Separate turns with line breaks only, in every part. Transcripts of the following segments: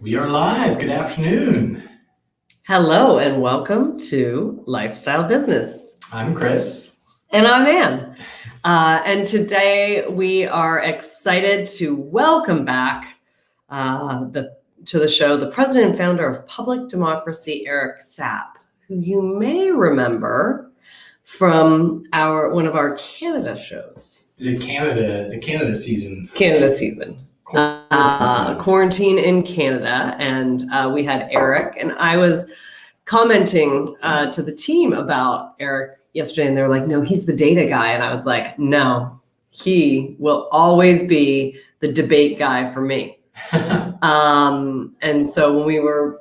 We are live. Good afternoon.
Hello and welcome to Lifestyle Business.
I'm Chris.
And I'm Ann. And today we are excited to welcome back to the show the president and founder of Public Democracy, Eric Sapp, who you may remember from one of our Canada shows.
The Canada season.
Quarantine in Canada, and we had Eric, and I was commenting to the team about Eric yesterday, and they were like, no, he's the data guy. And I was like, no, he will always be the debate guy for me. And so when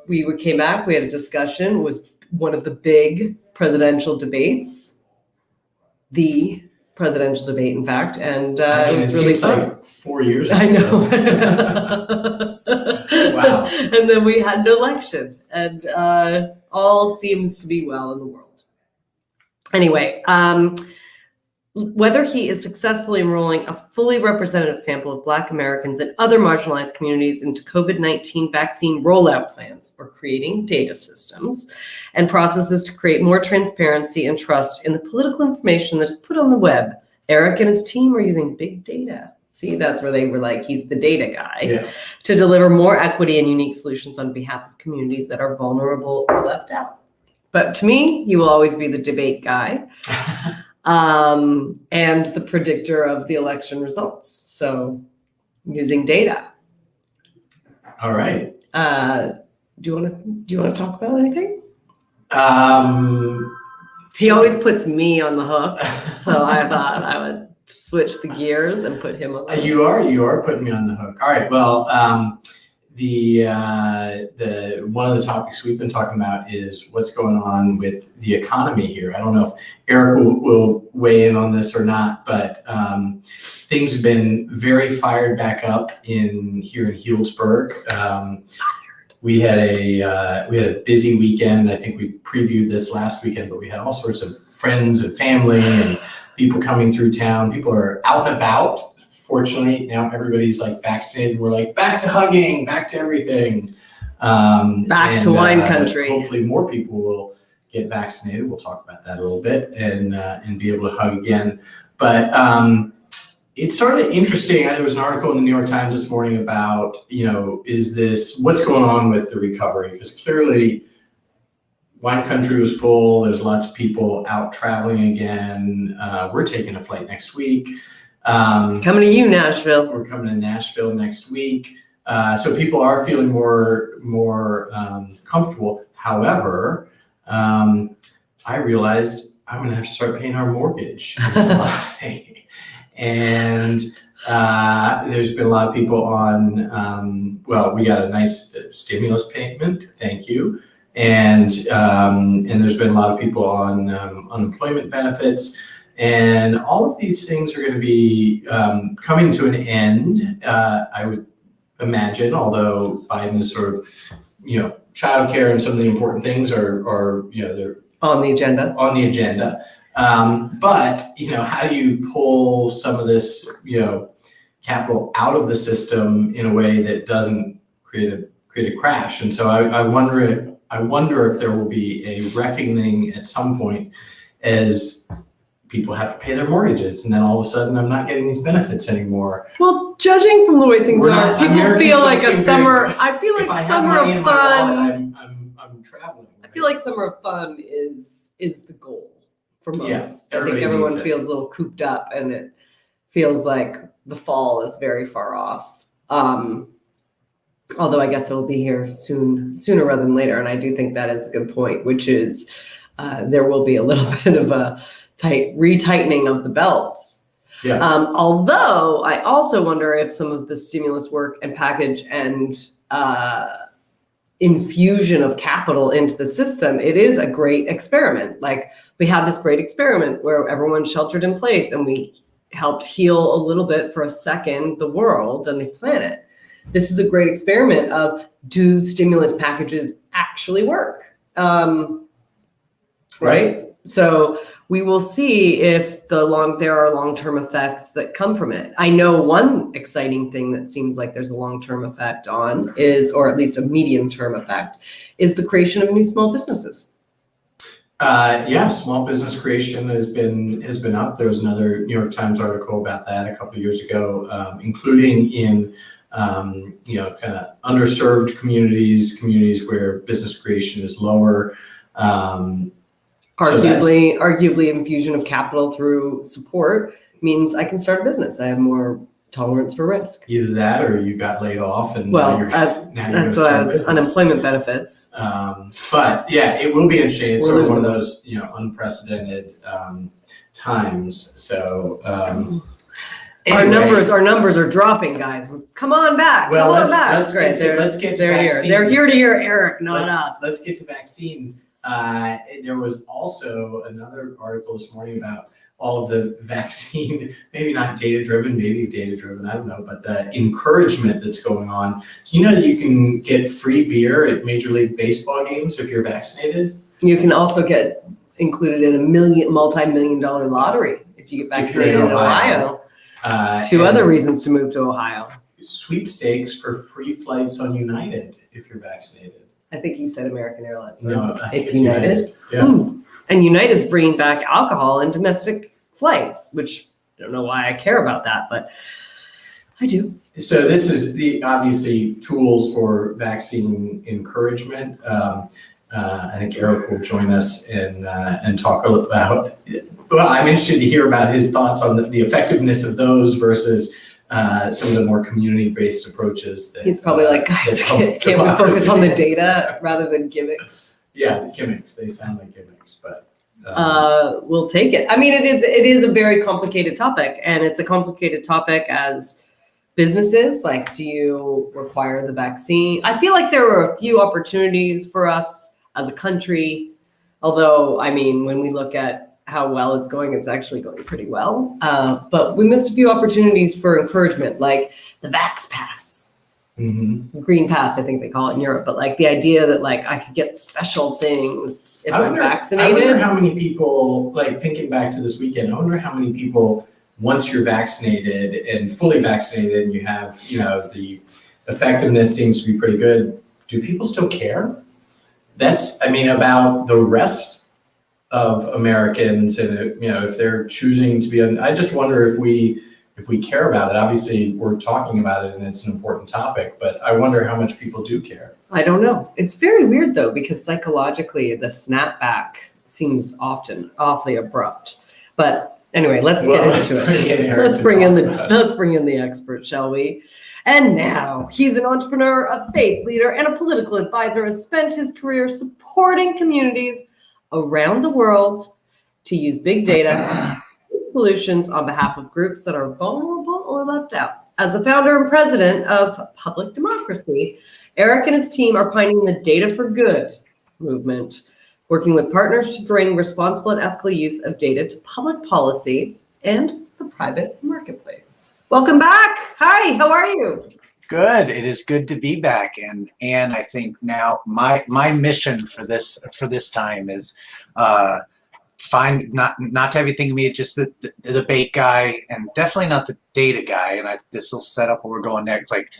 we came back, we had a discussion. It was one of the big presidential debates, the presidential debate, in fact, and it was really fun.
Like 4 years ago.
I know.
Wow.
And then we had an election, and all seems to be well in the world. Anyway, whether he is successfully enrolling a fully representative sample of Black Americans and other marginalized communities into COVID-19 vaccine rollout plans, or creating data systems and processes to create more transparency and trust in the political information that is put on the web, Eric and his team are using big data. See, that's where they were like, he's the data guy, to deliver more equity and unique solutions on behalf of communities that are vulnerable or left out. But to me, you will always be the debate guy. And the predictor of the election results. So using data.
All right.
Do you want to talk about anything? He always puts me on the hook. So I thought I would switch the gears and put him on the hook.
You are putting me on the hook. All right. Well, the one of the topics we've been talking about is what's going on with the economy here. I don't know if Eric will weigh in on this or not, but things have been very fired back up here in Healdsburg. We had a busy weekend. I think we previewed this last weekend, but we had all sorts of friends and family and people coming through town. People are out and about. Fortunately, now everybody's like vaccinated. We're like back to hugging, back to everything.
Back to wine country.
Hopefully more people will get vaccinated. We'll talk about that a little bit and be able to hug again. But it's sort of interesting. There was an article in the New York Times this morning about, what's going on with the recovery? Because clearly wine country was full. There's lots of people out traveling again. We're taking a flight next week.
Coming to you, Nashville.
We're coming to Nashville next week. So people are feeling more comfortable. However, I realized I'm going to have to start paying our mortgage in July. And there's been a lot of people on, we got a nice stimulus payment. Thank you. And there's been a lot of people on unemployment benefits. And all of these things are going to be coming to an end, I would imagine, although Biden is sort of, childcare and some of the important things are they're
on the agenda.
But, how do you pull some of this, capital out of the system in a way that doesn't create a crash? And so I wonder if there will be a reckoning at some point as people have to pay their mortgages, and then all of a sudden I'm not getting these benefits anymore.
Well, judging from the way things are, people feel like a summer. I feel like summer of fun.
I'm traveling. Right?
I feel like summer of fun is the goal for most.
Yes,
I think everyone feels a little cooped up, and it feels like the fall is very far off. Although I guess it'll be here sooner rather than later, and I do think that is a good point, which is there will be a little bit of a retightening of the belts.
Yeah.
Although I also wonder if some of the stimulus work and package and infusion of capital into the system, it is a great experiment. Like we had this great experiment where everyone sheltered in place and we helped heal a little bit for a second the world and the planet. This is a great experiment of, do stimulus packages actually work? Right? So we will see if there are long-term effects that come from it. I know one exciting thing that seems like there's a long-term effect on is, or at least a medium-term effect, is the creation of new small businesses.
Yeah, small business creation has been up. There was another New York Times article about that a couple of years ago, including in kind of underserved communities where business creation is lower.
Arguably, infusion of capital through support means I can start a business. I have more tolerance for risk.
Either that, or you got laid off, and
that's what I was unemployment benefits.
But yeah, it will be interesting. It's sort of one of those unprecedented times. So anyway.
Our numbers are dropping, guys. Come on back.
Well,
let's
get to vaccines.
They're here to hear Eric, not us.
Let's get to vaccines. There was also another article this morning about all of the vaccine, maybe not data-driven, maybe data-driven, I don't know, but the encouragement that's going on. Do you know that you can get free beer at Major League Baseball games if you're vaccinated?
You can also get included in a multi-million-dollar lottery if you get vaccinated in Ohio. Two other reasons to move to Ohio.
Sweepstakes for free flights on United if you're vaccinated.
I think you said American Airlines.
No,
it's United.
Yeah.
Ooh. And United's bringing back alcohol in domestic flights, which I don't know why I care about that, but I do.
So this is obviously tools for vaccine encouragement. I think Eric will join us and talk about. Well, I'm interested to hear about his thoughts on the effectiveness of those versus some of the more community-based approaches.
He's probably like, guys, can't we focus on the data rather than gimmicks?
Yeah, the gimmicks. They sound like gimmicks, but
we'll take it. I mean, it is a very complicated topic, and it's a complicated topic as businesses. Like, do you require the vaccine? I feel like there are a few opportunities for us as a country, although, I mean, when we look at how well it's going, it's actually going pretty well. But we missed a few opportunities for encouragement, like the Vax Pass.
Mm-hmm.
Green Pass, I think they call it in Europe, but like the idea that like I could get special things if I'm vaccinated.
I wonder how many people, like thinking back to this weekend, I wonder how many people, once you're vaccinated and fully vaccinated and you have, the effectiveness seems to be pretty good, do people still care? About the rest of Americans and, if they're choosing to be, I just wonder if we care about it. Obviously, we're talking about it and it's an important topic, but I wonder how much people do care.
I don't know. It's very weird though, because psychologically the snapback seems often awfully abrupt. But anyway, let's get into it. Let's bring in the expert, shall we? And now he's an entrepreneur, a faith leader, and a political advisor, has spent his career supporting communities around the world to use big data solutions on behalf of groups that are vulnerable or left out. As the founder and president of Public Democracy, Eric and his team are pioneering the Data for Good movement, working with partners to bring responsible and ethical use of data to public policy and the private marketplace. Welcome back. Hi, how are you?
Good. It is good to be back. And I think now my mission for this time is find not to have you think of me as just the debate guy, and definitely not the data guy. And this will set up where we're going next. Like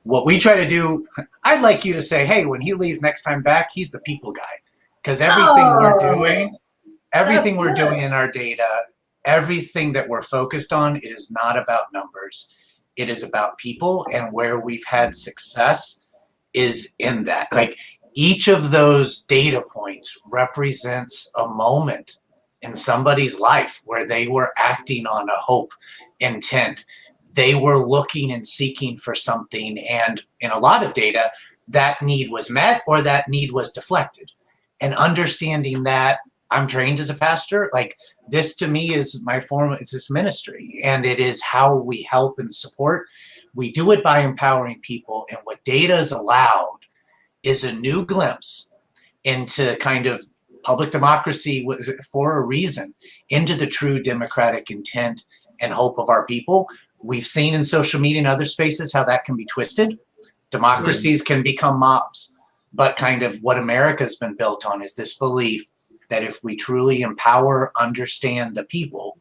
what we try to do, I'd like you to say, hey, when he leaves next time back, he's the people guy. Because everything we're doing in our data, everything that we're focused on is not about numbers. It is about people, and where we've had success is in that. Like each of those data points represents a moment in somebody's life where they were acting on a hope, intent. They were looking and seeking for something, and in a lot of data, that need was met or that need was deflected. And understanding that, I'm trained as a pastor, like this to me is my form, it's this ministry, and it is how we help and support. We do it by empowering people, and what data is allowed is a new glimpse into kind of public democracy for a reason, into the true democratic intent and hope of our people. We've seen in social media and other spaces how that can be twisted. Democracies can become mobs, but kind of what America's been built on is this belief that if we truly empower, understand the people,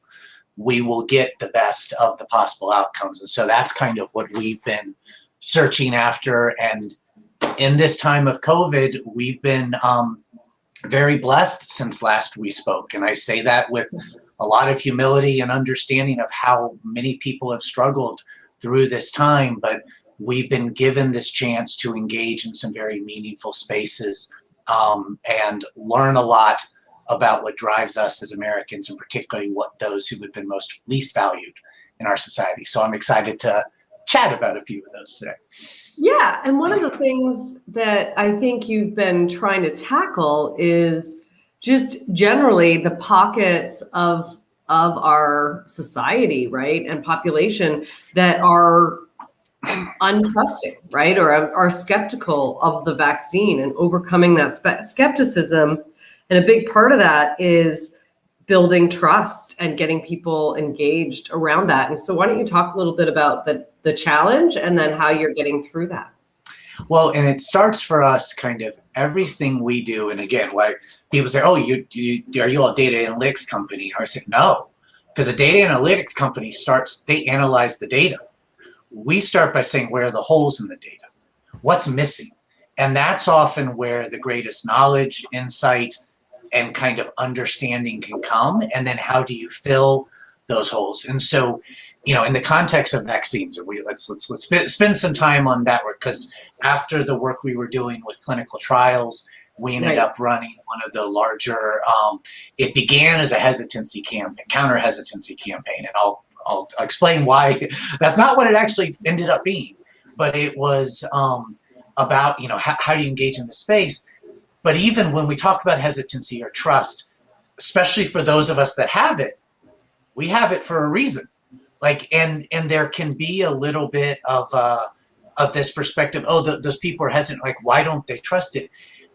we will get the best of the possible outcomes. And so that's kind of what we've been searching after. And in this time of COVID, we've been very blessed since last we spoke. And I say that with a lot of humility and understanding of how many people have struggled through this time, but we've been given this chance to engage in some very meaningful spaces and learn a lot about what drives us as Americans, and particularly what those who have been least valued in our society. So I'm excited to chat about a few of those today.
Yeah, and one of the things that I think you've been trying to tackle is just generally the pockets of our society, right, and population that are untrusting, right, or are skeptical of the vaccine, and overcoming that skepticism. And a big part of that is building trust and getting people engaged around that. And so why don't you talk a little bit about the challenge and then how you're getting through that?
Well, and it starts for us kind of everything we do. And again, why people say, oh, are you all a data analytics company? Or I say, no, because a data analytics company they analyze the data. We start by saying, where are the holes in the data? What's missing? And that's often where the greatest knowledge, insight, and kind of understanding can come. And then how do you fill those holes? And so, in the context of vaccines, let's spend some time on that work, because after the work we were doing with clinical trials, we ended up running one of the larger, it began as a hesitancy campaign, counter hesitancy campaign. And I'll explain why that's not what it actually ended up being, but it was about, how do you engage in the space? But even when we talk about hesitancy or trust, especially for those of us that have it, we have it for a reason. And there can be a little bit of this perspective. Oh, those people are hesitant. Why don't they trust it?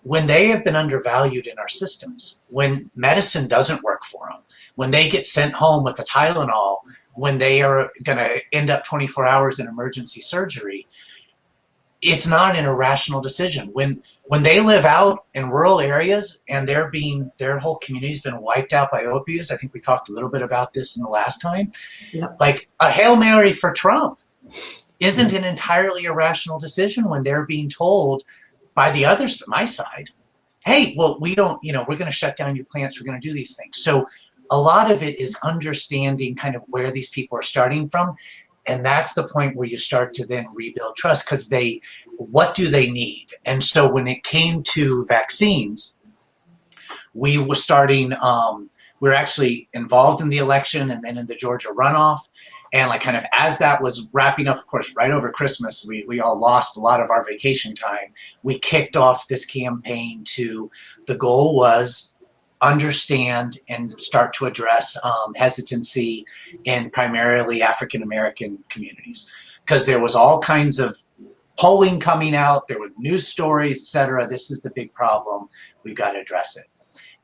When they have been undervalued in our systems, when medicine doesn't work for them, when they get sent home with the Tylenol, when they are going to end up 24 hours in emergency surgery, it's not an irrational decision. When they live out in rural areas and their whole community's been wiped out by opioids, I think we talked a little bit about this in the last time. Yeah. A Hail Mary for Trump isn't an entirely irrational decision when they're being told by my side, hey, well, we're going to shut down your plants, we're going to do these things. So a lot of it is understanding kind of where these people are starting from. And that's the point where you start to then rebuild trust, because what do they need? And so when it came to vaccines, we were starting, we were actually involved in the election and then in the Georgia runoff. And kind of as that was wrapping up, of course, right over Christmas, we all lost a lot of our vacation time. We kicked off this campaign the goal was understand and start to address hesitancy in primarily African-American communities, because there was all kinds of polling coming out, there were news stories, et cetera. This is the big problem. We've got to address it.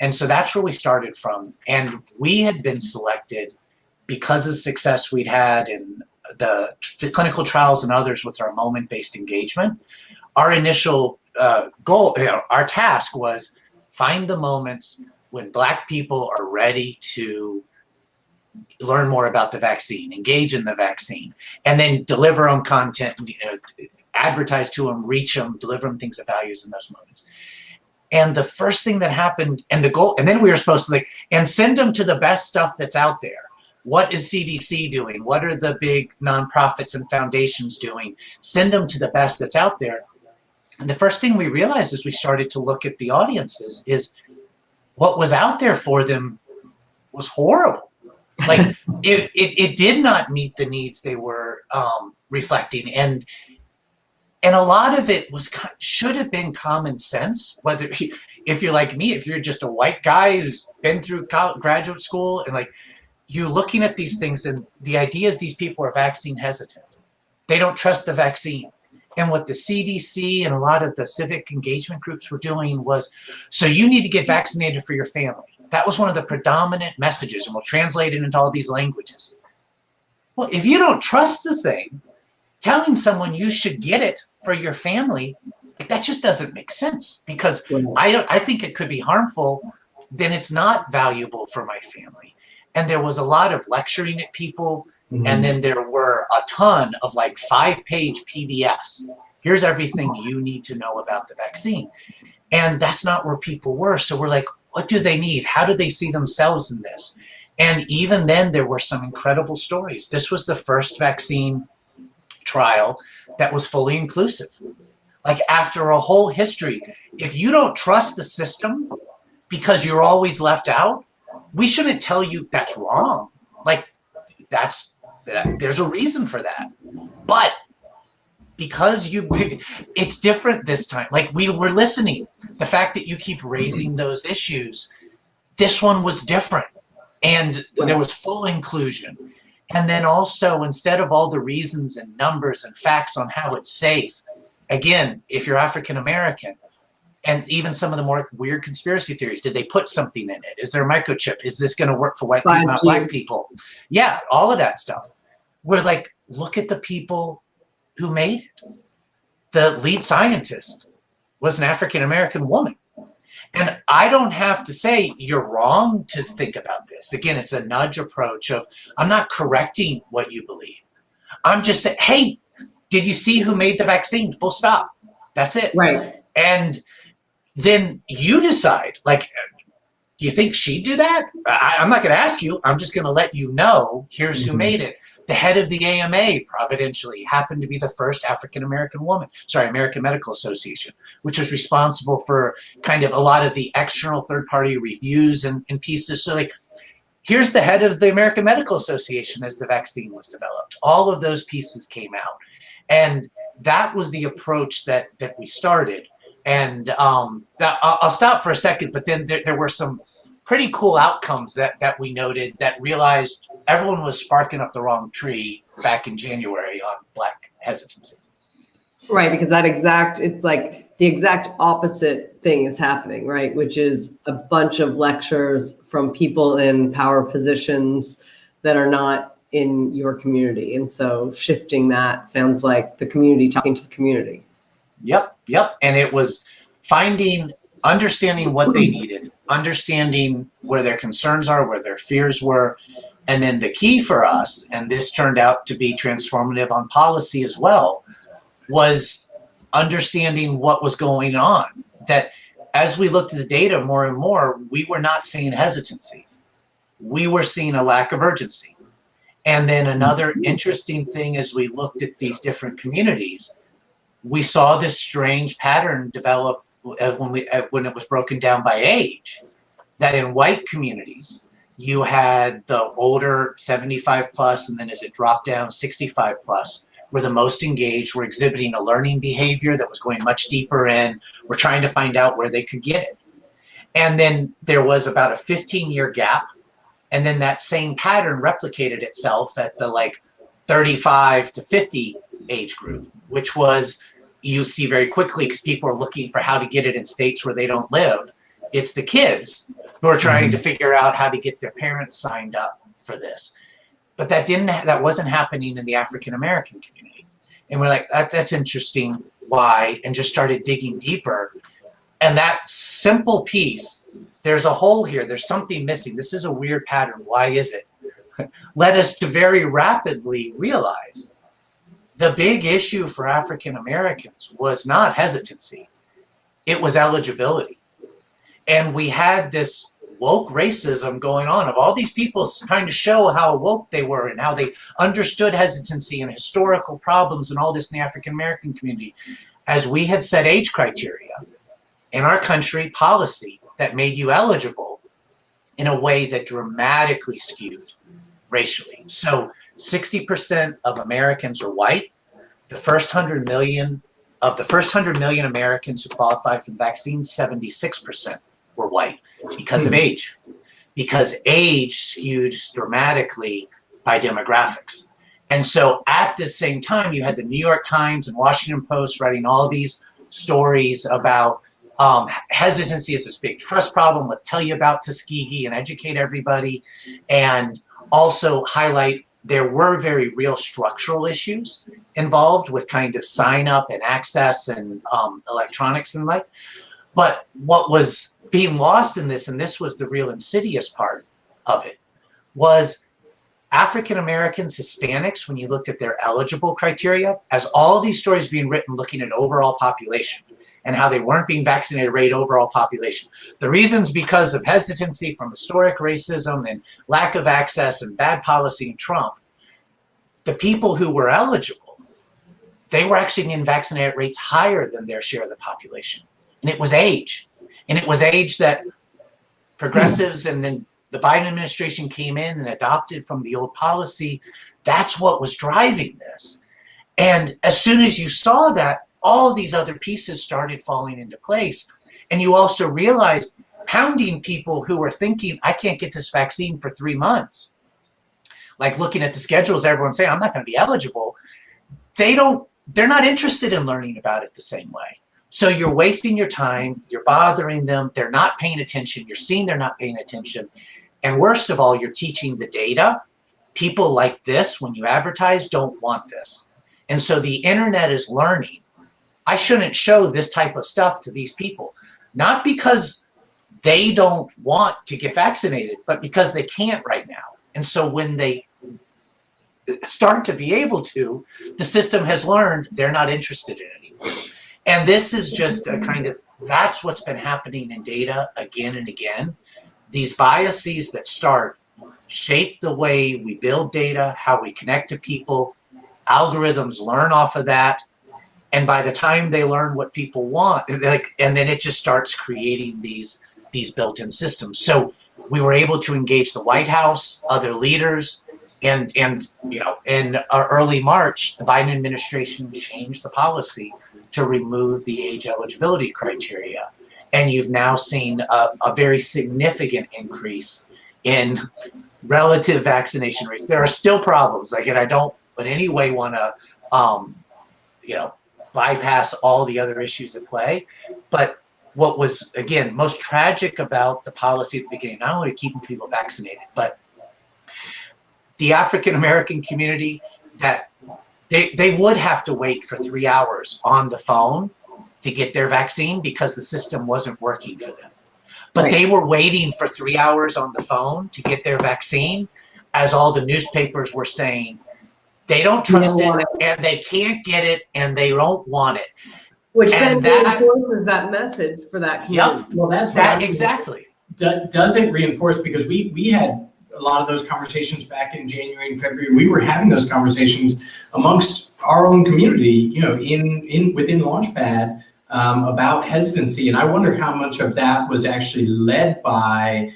And so that's where we started from. And we had been selected because of the success we'd had in the clinical trials and others with our moment-based engagement. Our initial goal, our task was find the moments when Black people are ready to learn more about the vaccine, engage in the vaccine, and then deliver them content, advertise to them, reach them, deliver them things of values in those moments. And the first thing that happened, and the goal, and then we were supposed to and send them to the best stuff that's out there. What is CDC doing? What are the big nonprofits and foundations doing? Send them to the best that's out there. And the first thing we realized as we started to look at the audiences is what was out there for them was horrible. It did not meet the needs they were reflecting. And a lot of it should have been common sense, whether if you're like me, if you're just a white guy who's been through graduate school and you're looking at these things, and the idea is these people are vaccine hesitant. They don't trust the vaccine. And what the CDC and a lot of the civic engagement groups were doing was, so you need to get vaccinated for your family. That was one of the predominant messages, and we'll translate it into all these languages. Well, if you don't trust the thing, telling someone you should get it for your family, that just doesn't make sense, because I think it could be harmful then it's not valuable for my family. And there was a lot of lecturing at people. And then there were a ton of like 5-page PDFs. Here's everything you need to know about the vaccine. And that's not where people were. So we're like, what do they need? How do they see themselves in this? And even then, there were some incredible stories. This was the first vaccine trial that was fully inclusive. Like after a whole history, if you don't trust the system because you're always left out, we shouldn't tell you that's wrong. Like there's a reason for that. But because it's different this time. Like we were listening. The fact that you keep raising those issues, this one was different. And there was full inclusion. And then also, instead of all the reasons and numbers and facts on how it's safe, again, if you're African American, and even some of the more weird conspiracy theories, did they put something in it? Is there a microchip? Is this going to work for white people, not black people? Yeah, all of that stuff. We're like, look at the people who made it. The lead scientist was an African American woman. And I don't have to say you're wrong to think about this. Again, it's a nudge approach of, I'm not correcting what you believe. I'm just saying, hey, did you see who made the vaccine? Full stop. That's it.
Right.
And then you decide, like, do you think she'd do that? I'm not going to ask you. I'm just going to let you know, here's who made it. The head of the AMA, providentially, happened to be the first African-American woman, American Medical Association, which was responsible for kind of a lot of the external third-party reviews and pieces. So like, here's the head of the American Medical Association as the vaccine was developed. All of those pieces came out. And that was the approach that we started. And I'll stop for a second, but then there were some pretty cool outcomes that we noted that realized everyone was sparking up the wrong tree back in January on Black hesitancy.
Right, because it's like the exact opposite thing is happening, right? Which is a bunch of lectures from people in power positions that are not in your community. And so shifting that sounds like the community talking to the community.
Yep. And it was understanding what they needed, understanding where their concerns are, where their fears were. And then the key for us, and this turned out to be transformative on policy as well, was understanding what was going on. That as we looked at the data more and more, we were not seeing hesitancy. We were seeing a lack of urgency. And then another interesting thing as we looked at these different communities, we saw this strange pattern develop when it was broken down by age, that in white communities, you had the older 75 plus, and then as it dropped down, 65 plus were the most engaged, were exhibiting a learning behavior that was going much deeper in, were trying to find out where they could get it. And then there was about a 15-year gap. And then that same pattern replicated itself at the like 35 to 50 age group, which was, you see very quickly, because people are looking for how to get it in states where they don't live. It's the kids who are trying to figure out how to get their parents signed up for this. But that wasn't happening in the African American community. And we're like, that's interesting. Why? And just started digging deeper. And that simple piece, there's a hole here. There's something missing. This is a weird pattern. Why is it? Led us to very rapidly realize the big issue for African Americans was not hesitancy. It was eligibility. And we had this woke racism going on of all these people trying to show how woke they were and how they understood hesitancy and historical problems and all this in the African American community. As we had set age criteria in our country, policy that made you eligible in a way that dramatically skewed racially. So 60% of Americans are white. The first 100 million Americans who qualified for the vaccine, 76% were white because of age. Because age skewed dramatically by demographics. And so at the same time, you had the New York Times and Washington Post writing all these stories about hesitancy is this big trust problem. Let's tell you about Tuskegee and educate everybody. And also highlight there were very real structural issues involved with kind of sign up and access and electronics and like. But what was being lost in this, and this was the real insidious part of it, was African Americans, Hispanics, when you looked at their eligible criteria, as all these stories being written looking at overall population and how they weren't being vaccinated rate overall population. The reasons because of hesitancy from historic racism and lack of access and bad policy in Trump, the people who were eligible, they were actually getting vaccinated rates higher than their share of the population. And it was age. And it was age that progressives and then the Biden administration came in and adopted from the old policy. That's what was driving this. And as soon as you saw that, all these other pieces started falling into place. And you also realized pounding people who were thinking, I can't get this vaccine for 3 months. Like looking at the schedules, everyone's saying, I'm not going to be eligible. They're not interested in learning about it the same way. So you're wasting your time, you're bothering them, they're not paying attention, you're seeing they're not paying attention. And worst of all, you're teaching the data. People like this, when you advertise, don't want this. And so the internet is learning. I shouldn't show this type of stuff to these people, not because they don't want to get vaccinated, but because they can't right now. And so when they start to be able to, the system has learned they're not interested in it anymore. And this is just a kind of, that's what's been happening in data again and again. These biases that start shape the way we build data, how we connect to people. Algorithms learn off of that. And by the time they learn what people want, and then it just starts creating these built-in systems. So we were able to engage the White House, other leaders, and you know, in early March, the Biden administration changed the policy to remove the age eligibility criteria. And you've now seen a very significant increase in relative vaccination rates. There are still problems, like, and I don't in any way want to, you know, bypass all the other issues at play. But what was, again, most tragic about the policy at the beginning, not only keeping people vaccinated, but the African American community, that they would have to wait for 3 hours on the phone to get their vaccine because the system wasn't working for them. But
Right.
They were waiting for 3 hours on the phone to get their vaccine, as all the newspapers were saying, they don't trust it, and they can't get it, and they don't want it.
Which then
And that-
reinforces that message for that community.
Yep.
Well, that's
That exactly.
Doesn't reinforce, because we had a lot of those conversations back in January and February. We were having those conversations amongst our own community, you know, within Launchpad, about hesitancy. And I wonder how much of that was actually led by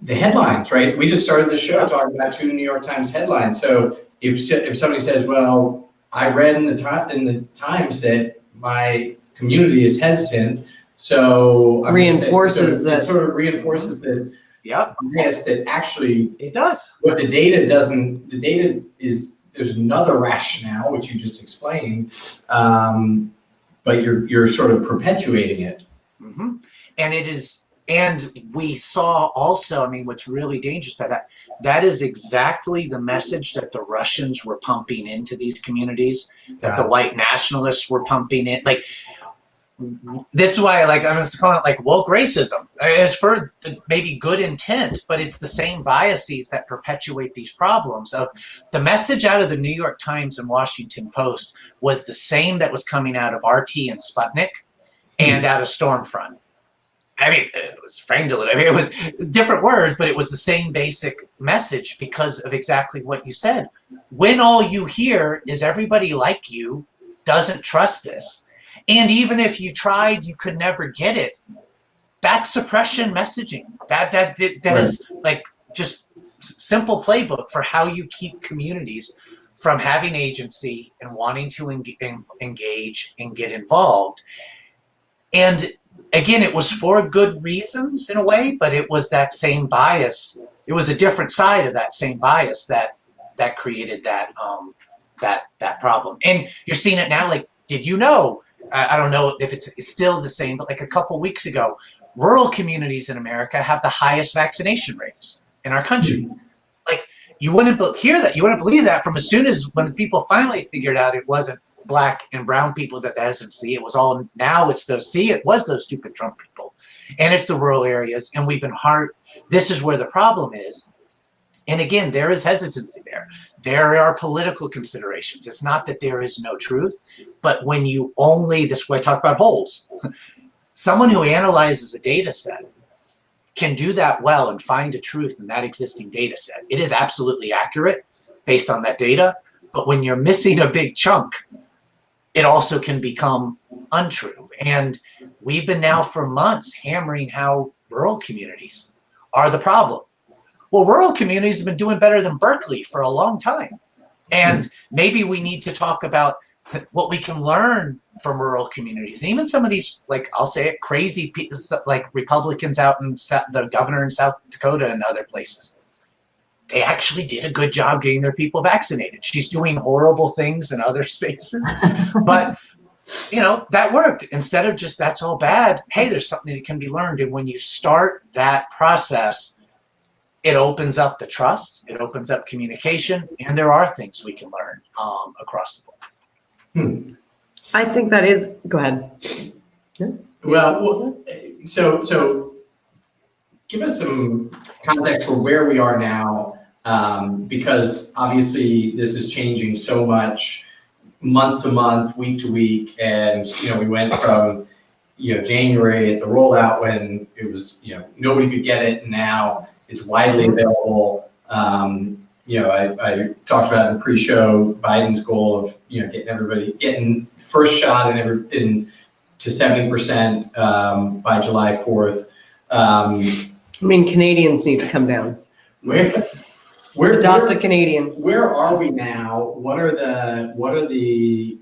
the headlines, right? We just started the show talking about 2 New York Times headlines. So if somebody says, well, I read in the Times that my community is hesitant, so
Reinforces
it sort of reinforces this
Yep,
bias that actually
it does.
what the data doesn't. The data is, there's another rationale which you just explained, but you're sort of perpetuating it.
Mm-hmm. And it is, and we saw also, I mean, what's really dangerous about that is exactly the message that the Russians were pumping into these communities, that the white nationalists were pumping in. Like, this is why, like, I'm just calling it like woke racism. It's for maybe good intent, but it's the same biases that perpetuate these problems. Of the message out of the New York Times and Washington Post was the same that was coming out of RT and Sputnik and out of Stormfront. I mean, it was framed a little. I mean, it was different words, but it was the same basic message because of exactly what you said. When all you hear is everybody like you doesn't trust this, and even if you tried, you could never get it. That's suppression messaging. That is like just simple playbook for how you keep communities from having agency and wanting to engage and get involved. And again, it was for good reasons in a way, but it was that same bias. It was a different side of that same bias that created that problem. And you're seeing it now. Like, did you know? I don't know if it's still the same, but like a couple weeks ago, rural communities in America have the highest vaccination rates in our country. Like, you wouldn't hear that. You wouldn't believe that from as soon as when people finally figured out it wasn't Black and brown people that the hesitancy. It was all, now it's those, it was those stupid Trump people. And it's the rural areas. And we've been hard. This is where the problem is. And again, there is hesitancy there. There are political considerations. It's not that there is no truth, but when you only, this is why I talk about holes. Someone who analyzes a data set can do that well and find a truth in that existing data set. It is absolutely accurate based on that data. But when you're missing a big chunk, it also can become untrue. And we've been now for months hammering how rural communities are the problem. Well, rural communities have been doing better than Berkeley for a long time. And maybe we need to talk about what we can learn from rural communities. And even some of these, like, I'll say it, crazy people, like Republicans out in the governor in South Dakota and other places. They actually did a good job getting their people vaccinated. She's doing horrible things in other spaces, but you know, that worked. Instead of just, that's all bad, hey, there's something that can be learned. And when you start that process, it opens up the trust, it opens up communication, and there are things we can learn across the board.
I think that is, go ahead. Yeah.
Well, so give us some context for where we are now, because obviously this is changing so much month to month, week to week, and you know, we went from January at the rollout when it was nobody could get it, and now it's widely available. I talked about in the pre-show Biden's goal of getting first shot to 70% by July 4th.
I mean, Canadians need to come down. Adopt a Canadian.
Where are we now? What are the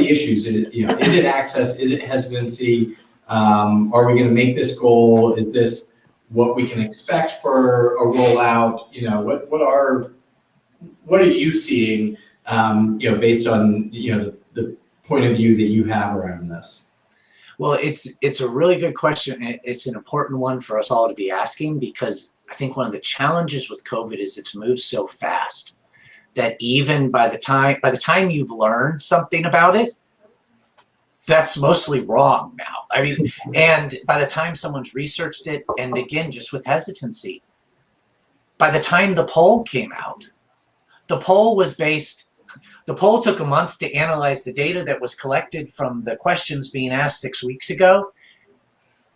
issues? Is it access? Is it hesitancy? Are we going to make this goal? Is this what we can expect for a rollout? What are you seeing? Based on the point of view that you have around this.
Well, it's a really good question. It's an important one for us all to be asking, because I think one of the challenges with COVID is it's moved so fast that even by the time you've learned something about it, that's mostly wrong now. I mean, and by the time someone's researched it, and again, just with hesitancy, by the time the poll came out, the poll took a month to analyze the data that was collected from the questions being asked 6 weeks ago.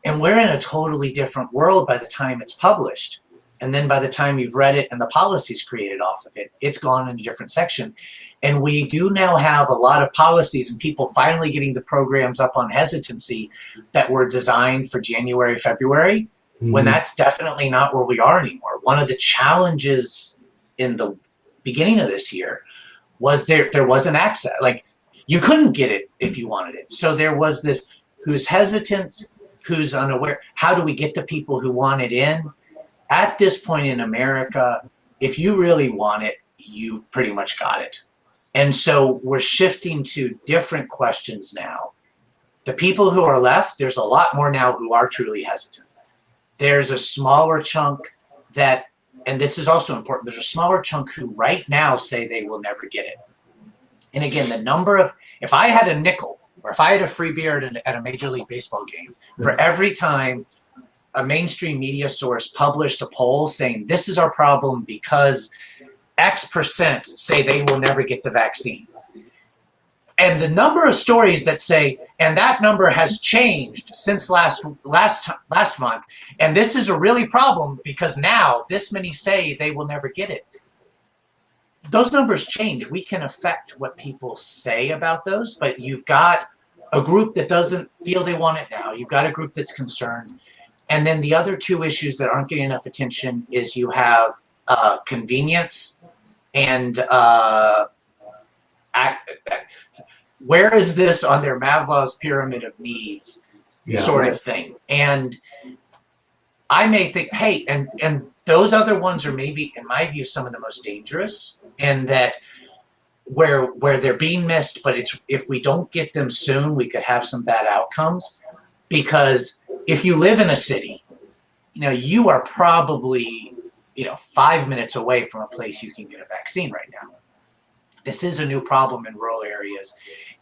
And we're in a totally different world by the time it's published. And then by the time you've read it and the policies created off of it, it's gone in a different section. And we do now have a lot of policies and people finally getting the programs up on hesitancy that were designed for January, February, when that's definitely not where we are anymore. One of the challenges in the beginning of this year was there wasn't access. Like, you couldn't get it if you wanted it. So there was this, who's hesitant, who's unaware. How do we get the people who want it in? At this point in America, if you really want it, you've pretty much got it. And so we're shifting to different questions now. The people who are left, there's a lot more now who are truly hesitant. There's a smaller chunk that, and this is also important, there's a smaller chunk who right now say they will never get it. And again, the number of, if I had a nickel, or if I had a free beer at a Major League Baseball game, for every time a mainstream media source published a poll saying this is our problem because X% say they will never get the vaccine. And the number of stories that say, and that number has changed since last month, and this is a really problem because now this many say they will never get it. Those numbers change. We can affect what people say about those, but you've got a group that doesn't feel they want it now. You've got a group that's concerned. And then the other two issues that aren't getting enough attention is you have convenience and where is this on their Maslow's pyramid of needs sort of thing. And I may think, hey, and those other ones are maybe, in my view, some of the most dangerous, and that where they're being missed, but it's, if we don't get them soon, we could have some bad outcomes. Because if you live in a city, you are probably 5 minutes away from a place you can get a vaccine right now. this is a new problem in rural areas,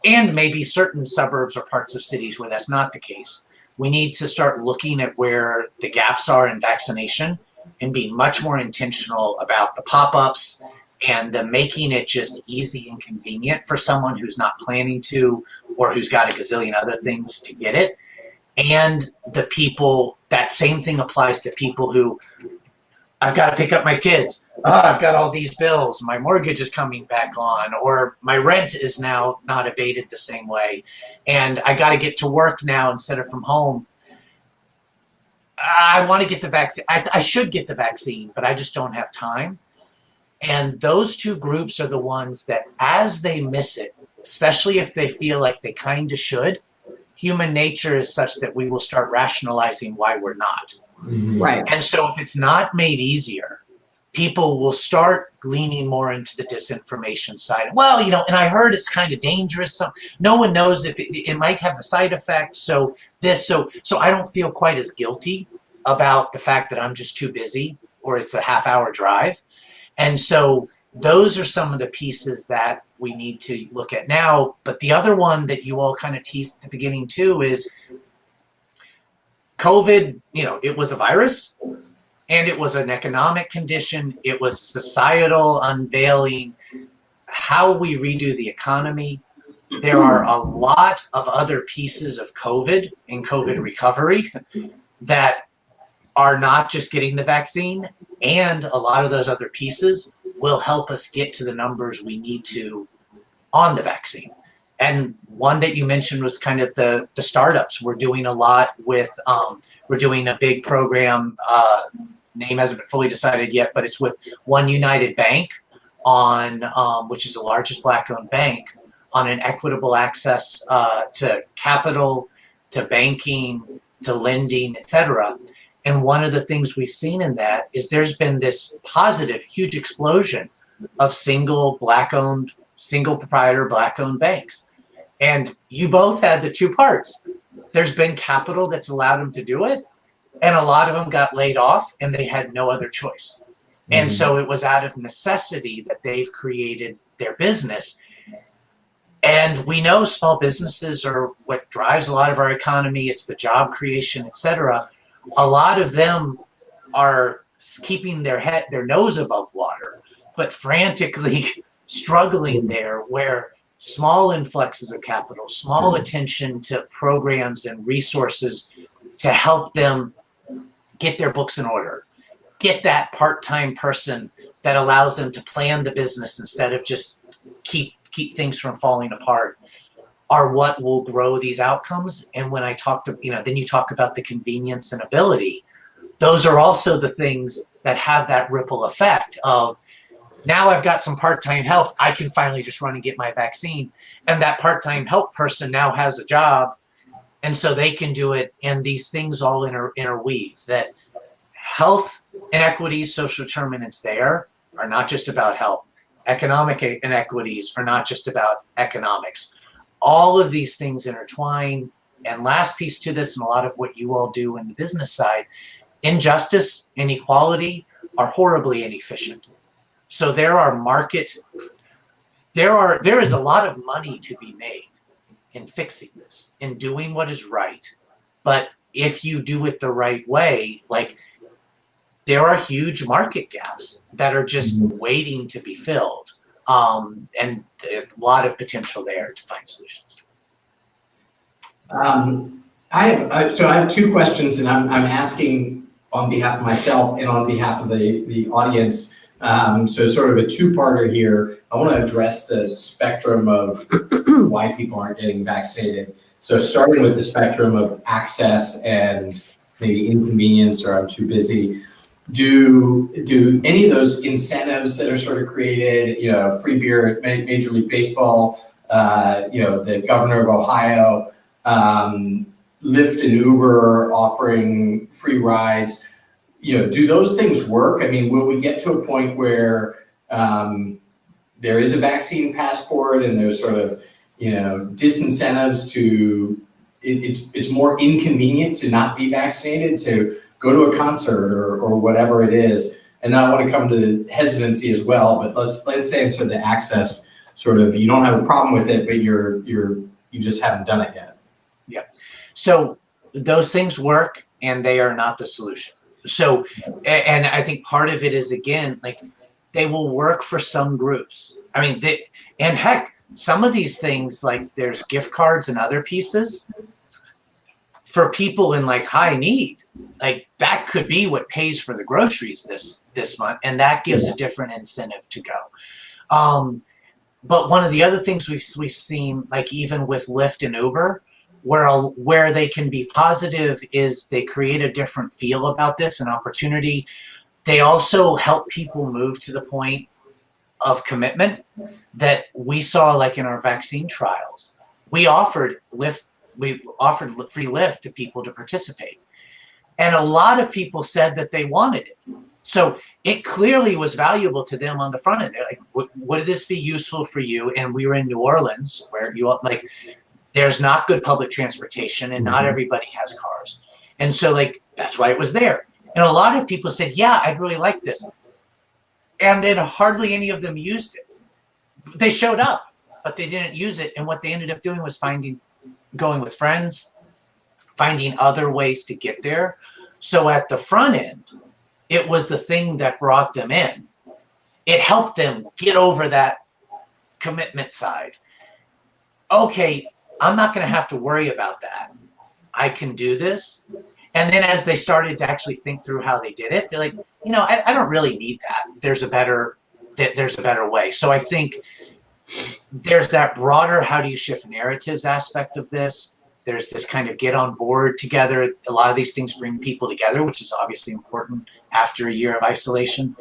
and maybe certain suburbs or parts of cities where that's not the case. We need to start looking at where the gaps are in vaccination and be much more intentional about the pop-ups and the making it just easy and convenient for someone who's not planning to, or who's got a gazillion other things to get it. And the people, that same thing applies to people who, I've got to pick up my kids. Oh, I've got all these bills. My mortgage is coming back on, or my rent is now not abated the same way. And I got to get to work now instead of from home. I want to get the vaccine. I should get the vaccine, but I just don't have time. And those two groups are the ones that, as they miss it, especially if they feel like they kind of should, human nature is such that we will start rationalizing why we're not.
Mhm.
Right.
And so if it's not made easier, people will start leaning more into the disinformation side. Well, and I heard it's kind of dangerous. So no one knows if it might have a side effect. So I don't feel quite as guilty about the fact that I'm just too busy or it's a half-hour drive. And so those are some of the pieces that we need to look at now. But the other one that you all kind of teased at the beginning too is COVID. It was a virus and it was an economic condition. It was societal unveiling, how we redo the economy. There are a lot of other pieces of COVID and COVID recovery that are not just getting the vaccine, and a lot of those other pieces will help us get to the numbers we need to on the vaccine. And one that you mentioned was kind of the startups. We're doing a lot with, we're doing a big program, name hasn't been fully decided yet, but it's with One United Bank on, which is the largest Black-owned bank, on an equitable access to capital, to banking, to lending, et cetera. And one of the things we've seen in that is there's been this positive, huge explosion of single proprietor Black-owned banks. And you both had the two parts. There's been capital that's allowed them to do it, and a lot of them got laid off and they had no other choice. Mm-hmm. And so it was out of necessity that they've created their business. And we know small businesses are what drives a lot of our economy. It's the job creation, et cetera. A lot of them are keeping their nose above water, but frantically struggling there, where small influxes of capital, small attention to programs and resources to help them get their books in order, get that part-time person that allows them to plan the business instead of just keep things from falling apart, are what will grow these outcomes. And when I talk to, then you talk about the convenience and ability. Those are also the things that have that ripple effect of, now I've got some part-time help, I can finally just run and get my vaccine. And that part-time help person now has a job, and so they can do it. And these things all interweave, that health inequities, social determinants there are not just about health. Economic inequities are not just about economics. All of these things intertwine. And last piece to this, and a lot of what you all do in the business side, injustice, inequality are horribly inefficient. So there is a lot of money to be made in fixing this, in doing what is right. But if you do it the right way, there are huge market gaps that are just waiting to be filled. And a lot of potential there to find solutions.
I have two questions, and I'm asking on behalf of myself and on behalf of the audience. So sort of a two-parter here. I want to address the spectrum of why people aren't getting vaccinated. So starting with the spectrum of access and maybe inconvenience, or I'm too busy. Do any of those incentives that are sort of created, free beer at Major League Baseball, the governor of Ohio, Lyft and Uber offering free rides, do those things work? I mean, will we get to a point where there is a vaccine passport and there's sort of, disincentives to, it's more inconvenient to not be vaccinated, to go to a concert or whatever it is? And I want to come to the hesitancy as well, but let's say into the access sort of, you don't have a problem with it, but you just haven't done it yet.
Yeah. So those things work, and they are not the solution. So, and I think part of it is, again, like, they will work for some groups. I mean, and heck, some of these things, like there's gift cards and other pieces for people in like high need. Like that could be what pays for the groceries this month, and that gives a different incentive to go. But one of the other things we've seen, like even with Lyft and Uber, where they can be positive is they create a different feel about this, an opportunity. They also help people move to the point of commitment that we saw, like in our vaccine trials. We offered free Lyft to people to participate. And a lot of people said that they wanted it. So it clearly was valuable to them on the front end. They're like, would this be useful for you? And we were in New Orleans, where there's not good public transportation and not everybody has cars. And so like, that's why it was there. And a lot of people said, yeah, I'd really like this. And then hardly any of them used it. They showed up, but they didn't use it. And what they ended up doing was going with friends, finding other ways to get there. So at the front end, it was the thing that brought them in. It helped them get over that commitment side. Okay, I'm not going to have to worry about that. I can do this. And then as they started to actually think through how they did it, they're like, I don't really need that. There's a better way. So I think there's that broader, how do you shift narratives aspect of this. There's this kind of get on board together. A lot of these things bring people together, which is obviously important after a year of isolation.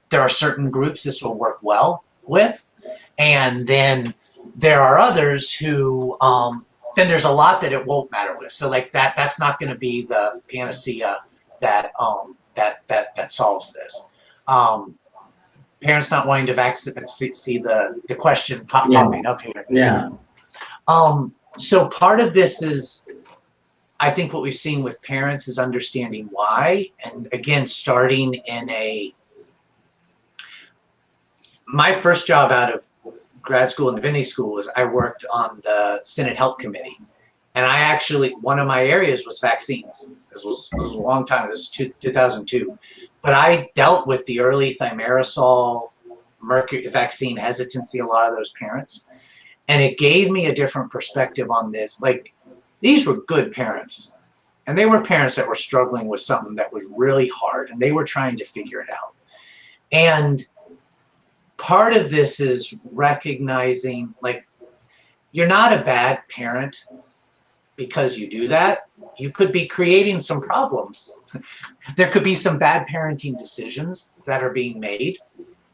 There are certain groups this will work well with. And then there are others who, then there's a lot that it won't matter with. So like that's not going to be the panacea that solves this. Parents not wanting to vaccinate, see the question popping up here.
Yeah.
So part of this is, I think what we've seen with parents is understanding why, and again, starting in my first job out of grad school and divinity school was I worked on the Senate Health Committee. And I actually, one of my areas was vaccines. This was a long time, this was 2002. But I dealt with the early thimerosal, mercury vaccine hesitancy, a lot of those parents. And it gave me a different perspective on this. Like, these were good parents. And they were parents that were struggling with something that was really hard, and they were trying to figure it out. And part of this is recognizing, like, you're not a bad parent because you do that. You could be creating some problems. There could be some bad parenting decisions that are being made,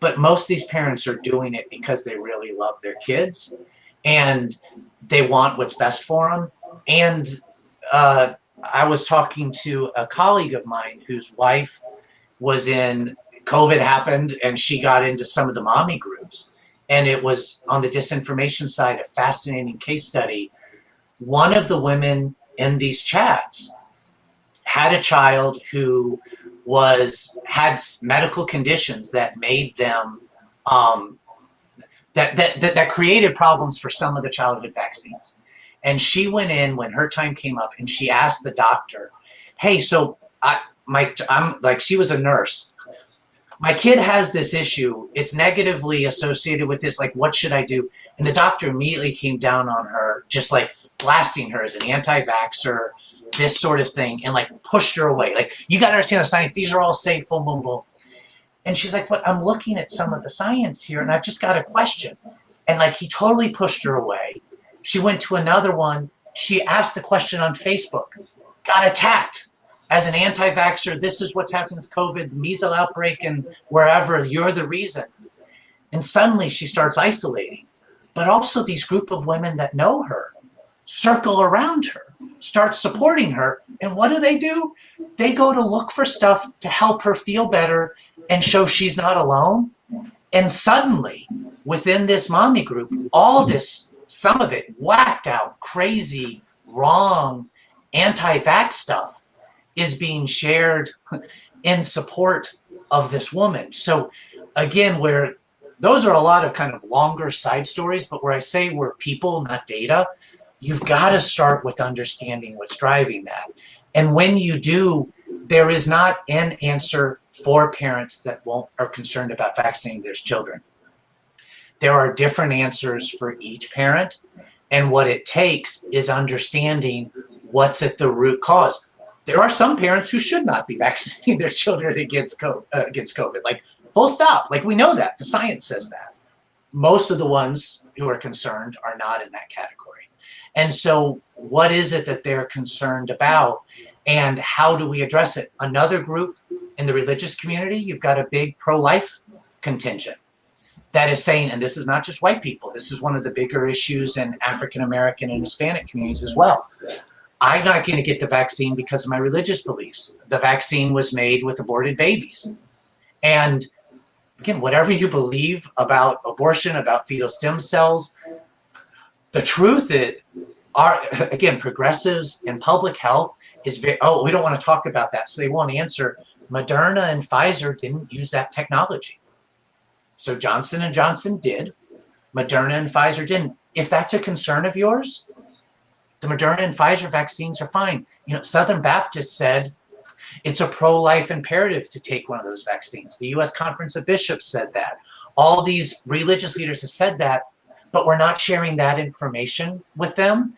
but most of these parents are doing it because they really love their kids and they want what's best for them. And I was talking to a colleague of mine whose wife was in, COVID happened, and she got into some of the mommy groups. And it was on the disinformation side, a fascinating case study. One of the women in these chats had a child who had medical conditions that made them, that created problems for some of the childhood vaccines. And she went in when her time came up and she asked the doctor, hey, so I'm like, she was a nurse. My kid has this issue. It's negatively associated with this. Like, what should I do? And the doctor immediately came down on her, just like blasting her as an anti-vaxxer, this sort of thing, and like pushed her away. Like, you got to understand the science. These are all safe, boom, boom, boom. And she's like, but I'm looking at some of the science here and I've just got a question. And like, he totally pushed her away. She went to another one. She asked the question on Facebook, got attacked as an anti-vaxxer. This is what's happening with COVID, the measles outbreak, and wherever, you're the reason. And suddenly she starts isolating. But also these group of women that know her circle around her, start supporting her. And what do? They go to look for stuff to help her feel better and show she's not alone. And suddenly, within this mommy group, all this, some of it whacked out, crazy, wrong, anti-vax stuff is being shared in support of this woman. So again, where those are a lot of kind of longer side stories, but where I say we're people, not data, you've got to start with understanding what's driving that. And when you do, there is not an answer for parents that are concerned about vaccinating their children. There are different answers for each parent. And what it takes is understanding what's at the root cause. There are some parents who should not be vaccinating their children against COVID, like full stop. Like we know that, the science says that. Most of the ones who are concerned are not in that category. And so what is it that they're concerned about and how do we address it? Another group in the religious community, you've got a big pro-life contingent that is saying, and this is not just white people, this is one of the bigger issues in African American and Hispanic communities as well. I'm not going to get the vaccine because of my religious beliefs. The vaccine was made with aborted babies. And again, whatever you believe about abortion, about fetal stem cells, the truth is, again, progressives in public health is we don't want to talk about that, so they won't answer. Moderna and Pfizer didn't use that technology. So Johnson & Johnson did. Moderna and Pfizer didn't. If that's a concern of yours, the Moderna and Pfizer vaccines are fine. Southern Baptist said it's a pro-life imperative to take one of those vaccines. The U.S. Conference of Bishops said that. All these religious leaders have said that, but we're not sharing that information with them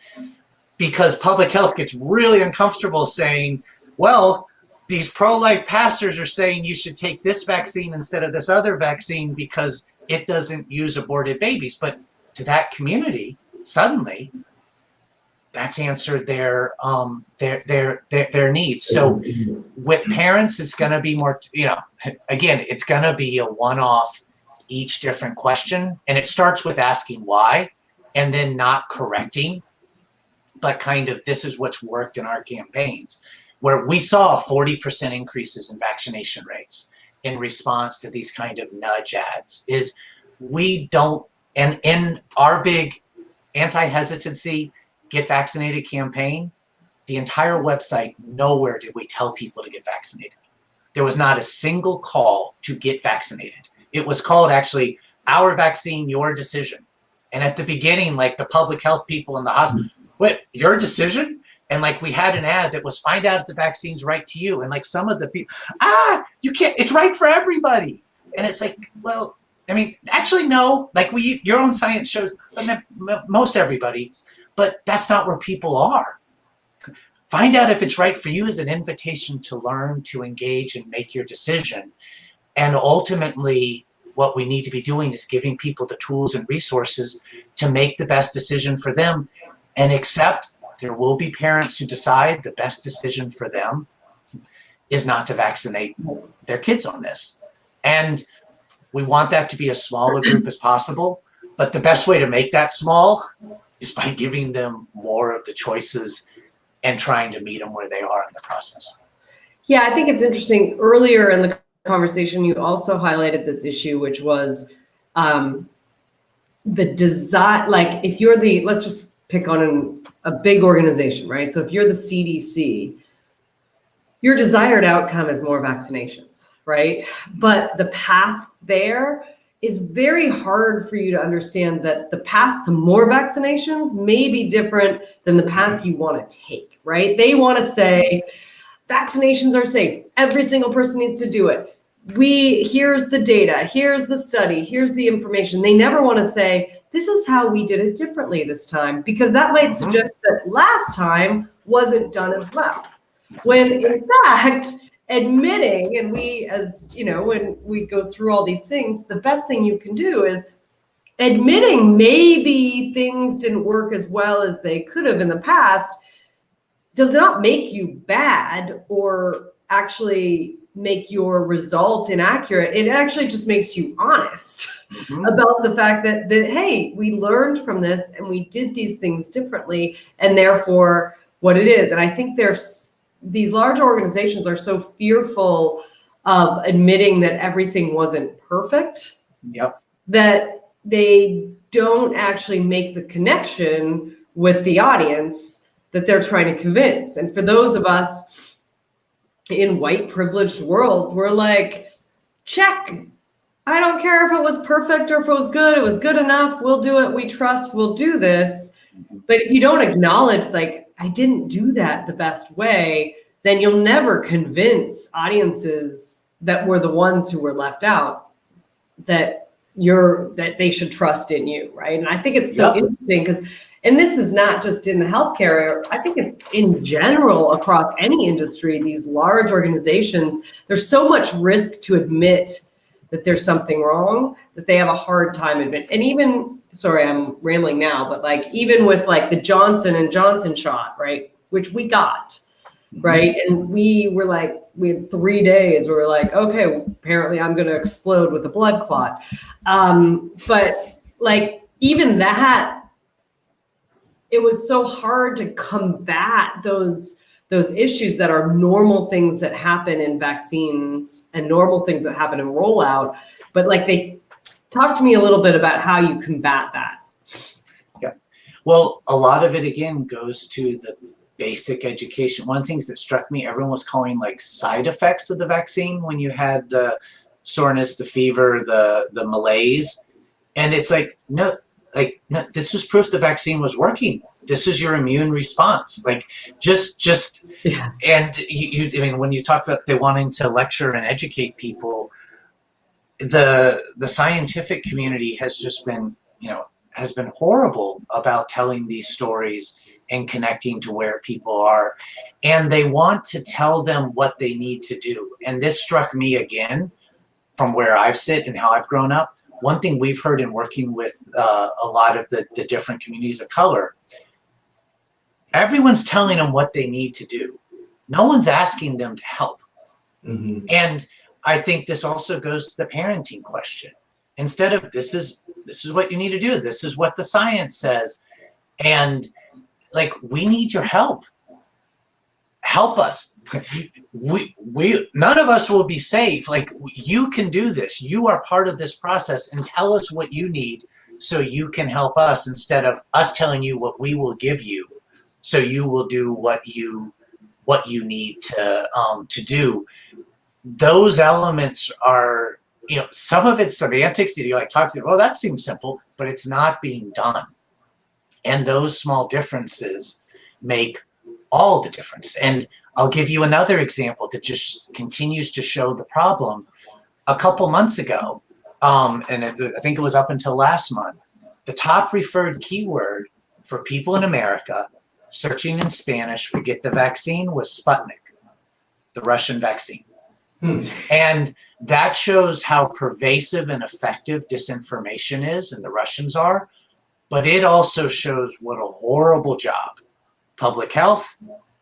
because public health gets really uncomfortable saying, well, these pro-life pastors are saying you should take this vaccine instead of this other vaccine because it doesn't use aborted babies. But to that community, suddenly, that's answered their needs. So with parents, it's going to be more, again, it's going to be a one-off each different question. And it starts with asking why and then not correcting, but kind of this is what's worked in our campaigns, where we saw 40% increases in vaccination rates in response to these kind of nudge ads. Is we don't, and in our big anti-hesitancy, get vaccinated campaign, the entire website, nowhere did we tell people to get vaccinated. There was not a single call to get vaccinated. It was called actually, our vaccine, your decision. And at the beginning, like the public health people in the hospital, wait, your decision? And like we had an ad that was find out if the vaccine's right to you. And like some of the people, you can't, it's right for everybody. And it's like, well, I mean, actually, no, like your own science shows most everybody, but that's not where people are. Find out if it's right for you is an invitation to learn, to engage, and make your decision. And ultimately, what we need to be doing is giving people the tools and resources to make the best decision for them and accept there will be parents who decide the best decision for them is not to vaccinate their kids on this. And we want that to be as small a group as possible, but the best way to make that small is by giving them more of the choices and trying to meet them where they are in the process.
Yeah, I think it's interesting. Earlier in the conversation, you also highlighted this issue, which was the design, like if you're let's just pick on a big organization, right? So if you're the CDC, your desired outcome is more vaccinations, right? But the path there is very hard for you to understand that the path to more vaccinations may be different than the path you want to take, right? They want to say vaccinations are safe. Every single person needs to do it. Here's the data, here's the study, here's the information. They never want to say, this is how we did it differently this time, because that might suggest that last time wasn't done as well. When in fact, admitting, and we, as you know, when we go through all these things, the best thing you can do is admitting maybe things didn't work as well as they could have in the past does not make you bad or actually make your results inaccurate. It actually just makes you honest about the fact that, hey, we learned from this and we did these things differently, and therefore what it is. And I think these large organizations are so fearful of admitting that everything wasn't perfect, that they don't actually make the connection with the audience that they're trying to convince. And for those of us in white privileged worlds, we're like, check, I don't care if it was perfect or if it was good enough, we'll do it, we trust, we'll do this. But if you don't acknowledge, like, I didn't do that the best way, then you'll never convince audiences that were the ones who were left out that they should trust in you, right? And I think it's so interesting because, and this is not just in the healthcare area, I think it's in general across any industry, these large organizations, there's so much risk to admit that there's something wrong that they have a hard time admitting. And even, sorry, I'm rambling now, but like even with like the Johnson & Johnson shot, right, which we got, right? And we had 3 days where we're like, okay, apparently I'm gonna explode with a blood clot. But like even that, it was so hard to combat those issues that are normal things that happen in vaccines and normal things that happen in rollout. But like they talk to me a little bit about how you combat that.
Yeah. Well, a lot of it again goes to the basic education. One of the things that struck me, everyone was calling like side effects of the vaccine when you had the soreness, the fever, the malaise. And it's like, no, this was proof the vaccine was working. This is your immune response. Like just
Yeah.
And I mean, when you talk about they wanting to lecture and educate people, the scientific community has just been, has been horrible about telling these stories and connecting to where people are. And they want to tell them what they need to do. And this struck me again from where I've sit and how I've grown up. One thing we've heard in working with a lot of the different communities of color, everyone's telling them what they need to do. No one's asking them to help.
Mm-hmm.
And I think this also goes to the parenting question. Instead of this is what you need to do, this is what the science says. And like, we need your help. Help us. We none of us will be safe. Like, you can do this. You are part of this process, and tell us what you need so you can help us, instead of us telling you what we will give you so you will do what you need to do. Those elements are, some of it's semantics. Did you like talk to, well, that seems simple, but it's not being done. And those small differences make all the difference. And I'll give you another example that just continues to show the problem. A couple months ago, and I think it was up until last month, the top referred keyword for people in America searching in Spanish for get the vaccine was Sputnik, the Russian vaccine. And that shows how pervasive and effective disinformation is, and the Russians are. But it also shows what a horrible job public health,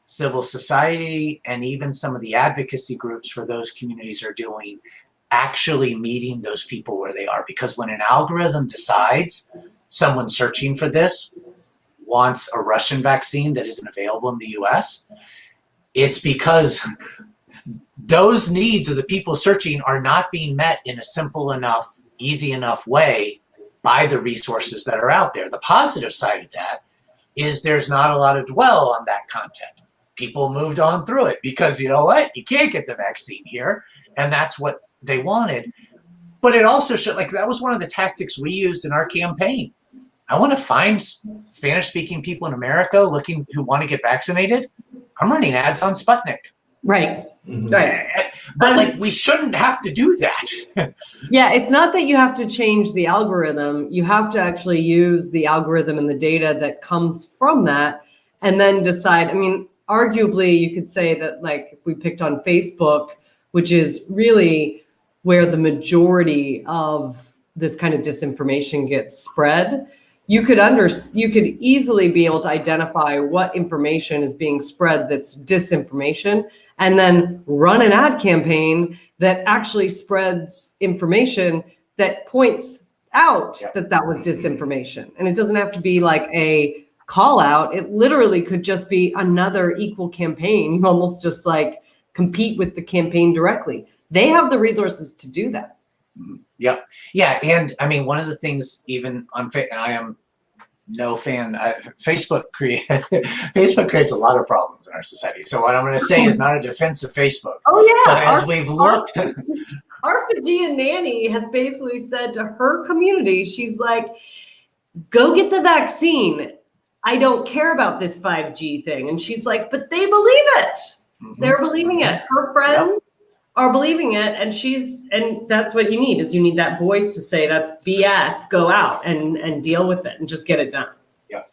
civil society, and even some of the advocacy groups for those communities are doing, actually meeting those people where they are. Because when an algorithm decides someone searching for this wants a Russian vaccine that isn't available in the US, it's because those needs of the people searching are not being met in a simple enough, easy enough way by the resources that are out there. The positive side of that is there's not a lot of dwell on that content. People moved on through it because, you know what, you can't get the vaccine here, and that's what they wanted. But it also showed, like, that was one of the tactics we used in our campaign. I want to find Spanish-speaking people in America who want to get vaccinated. I'm running ads on Sputnik.
Right.
Mm-hmm.
Right.
But like, we shouldn't have to do that.
Yeah, it's not that you have to change the algorithm. You have to actually use the algorithm and the data that comes from that, and then decide. I mean, arguably, you could say that, like, if we picked on Facebook, which is really where the majority of this kind of disinformation gets spread, you could easily be able to identify what information is being spread that's disinformation, and then run an ad campaign that actually spreads information that points out that was disinformation. And it doesn't have to be like a call out. It literally could just be another equal campaign. You almost just like compete with the campaign directly. They have the resources to do that.
Yeah. Yeah. And I mean, one of the things, even on, and I am no fan, Facebook creates a lot of problems in our society. So what I'm going to say is not a defense of Facebook.
Oh yeah.
But as we've looked,
Our Fijian nanny has basically said to her community, she's like, go get the vaccine. I don't care about this 5G thing. And she's like, but they believe it. They're believing it. Her friends are believing it. And that's what you need, is you need that voice to say that's BS, go out and deal with it and just get it done.
Yeah.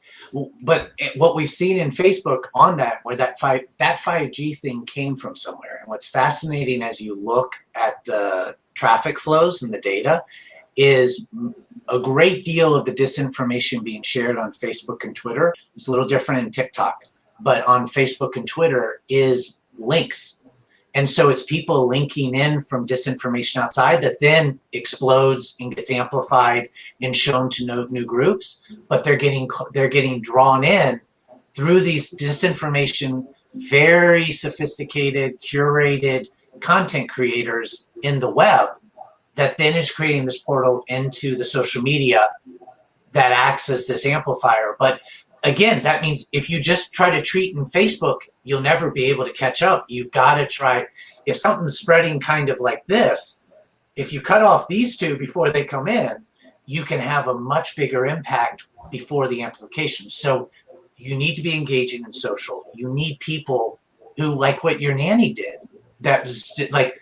But what we've seen in Facebook on that, where that 5G thing came from somewhere. And what's fascinating as you look at the traffic flows and the data is a great deal of the disinformation being shared on Facebook and Twitter. It's a little different in TikTok, but on Facebook and Twitter is links. And so it's people linking in from disinformation outside that then explodes and gets amplified and shown to new groups, but they're getting drawn in through these disinformation, very sophisticated, curated content creators in the web that then is creating this portal into the social media that acts as this amplifier. But again, that means if you just try to treat in Facebook, you'll never be able to catch up. You've got to try, if something's spreading kind of like this, if you cut off these two before they come in, you can have a much bigger impact before the amplification. So you need to be engaging in social. You need people who, like what your nanny did, that was like,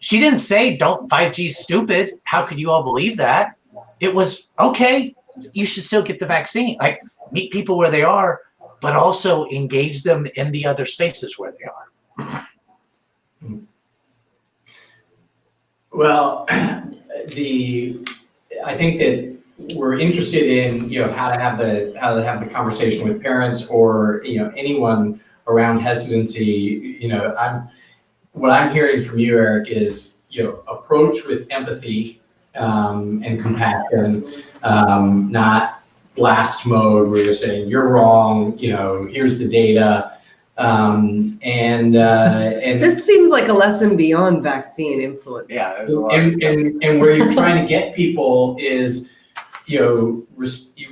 she didn't say, don't 5G stupid. How could you all believe that? It was, okay, you should still get the vaccine. Like, meet people where they are, but also engage them in the other spaces where they are.
Well, I think that we're interested in, how to have the conversation with parents or, anyone around hesitancy. What I'm hearing from you, Eric, is, approach with empathy and compassion, not blast mode where you're saying you're wrong, here's the data. And
this seems like a lesson beyond vaccine influence.
Yeah, there's a lot.
And where you're trying to get people is, you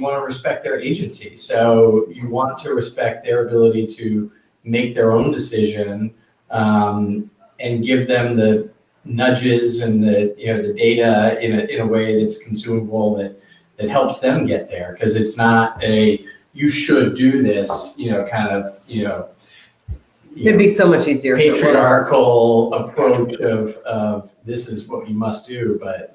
want to respect their agency. So you want to respect their ability to make their own decision, and give them the nudges and the data in a way that's consumable, that helps them get there. Because it's not you should do this,
It'd be so much easier.
Patriarchal approach of this is what you must do, but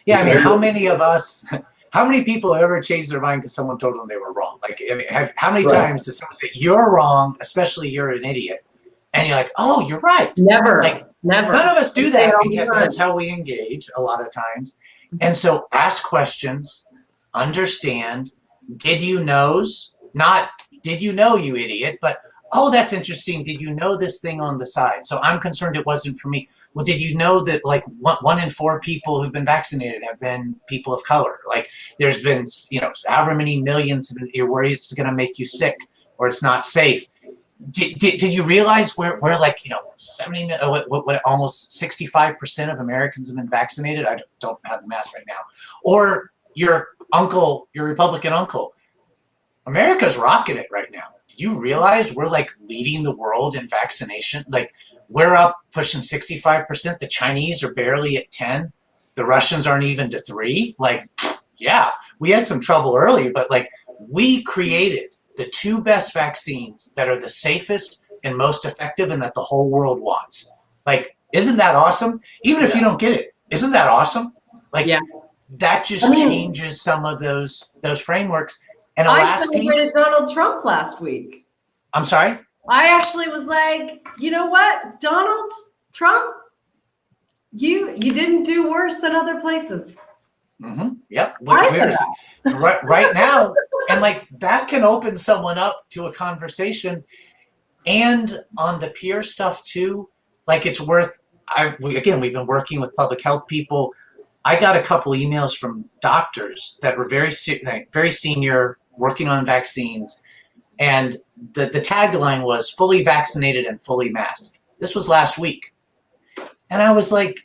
yeah, I mean, how many people ever changed their mind because someone told them they were wrong? Like, I mean, how many times does someone say you're wrong, especially you're an idiot, and you're like, oh, you're right?
Never,
like,
never.
None of us do that, and yet that's how we engage a lot of times. And so, ask questions, understand. Did you knows? Not did you know, you idiot, but oh, that's interesting. Did you know this thing on the side? So I'm concerned it wasn't for me. Well, did you know that like 1 in 4 people who've been vaccinated have been people of color? Like there's been, however many millions, you're worried it's going to make you sick or it's not safe. Did you realize we're like, 70, almost 65% of Americans have been vaccinated? I don't have the math right now. Or your uncle, your Republican uncle, America's rocking it right now. Do you realize we're like leading the world in vaccination? Like we're up pushing 65%. The Chinese are barely at 10. The Russians aren't even to 3. Like, yeah, we had some trouble early, but like we created the 2 best vaccines that are the safest and most effective and that the whole world wants. Like, isn't that awesome? Even if you don't get it, isn't that awesome? Like, that just changes some of those frameworks. And
I celebrated Donald Trump last week.
I'm sorry?
I actually was like, you know what, Donald Trump, you didn't do worse than other places.
Mm-hmm. Yep.
I said that.
Right now, and like that can open someone up to a conversation. And on the peer stuff too, like it's worth. We've been working with public health people. I got a couple emails from doctors that were very senior, working on vaccines, and the tagline was fully vaccinated and fully masked. This was last week. And I was like,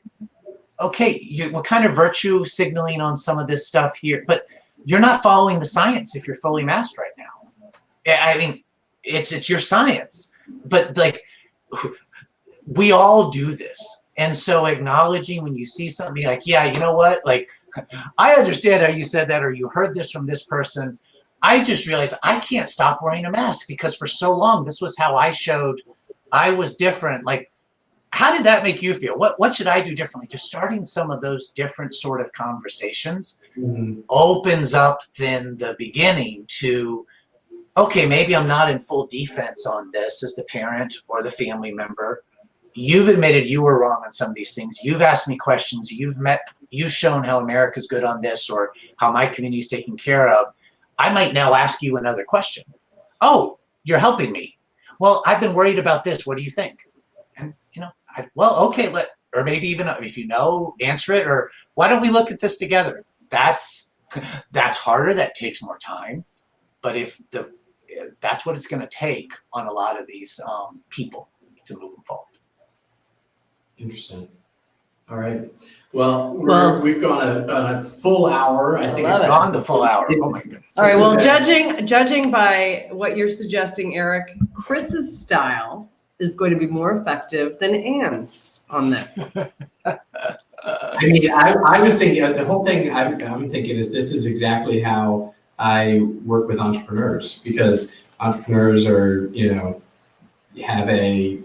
okay, we're kind of virtue signaling on some of this stuff here, but you're not following the science if you're fully masked right now. I mean, it's your science, but like we all do this. And so acknowledging when you see something like, yeah, you know what? Like, I understand how you said that, or you heard this from this person. I just realized I can't stop wearing a mask because for so long, this was how I showed I was different. Like, how did that make you feel? What should I do differently? Just starting some of those different sort of conversations opens up then the beginning to, okay, maybe I'm not in full defense on this as the parent or the family member. You've admitted you were wrong on some of these things. You've asked me questions. You've shown how America's good on this or how my community is taken care of. I might now ask you another question. Oh, you're helping me. Well, I've been worried about this. What do you think? And, okay, or maybe even if you know, answer it, or why don't we look at this together? That's harder. That takes more time. But that's what it's going to take on a lot of these people to move them forward.
Interesting. All right. Well, we've gone a full hour. I think
we've gone the full hour. Oh my goodness.
All right. Well, judging by what you're suggesting, Eric, Chris's style is going to be more effective than Anne's on this.
I mean, I was thinking the whole thing. I'm thinking is this is exactly how I work with entrepreneurs, because entrepreneurs are have a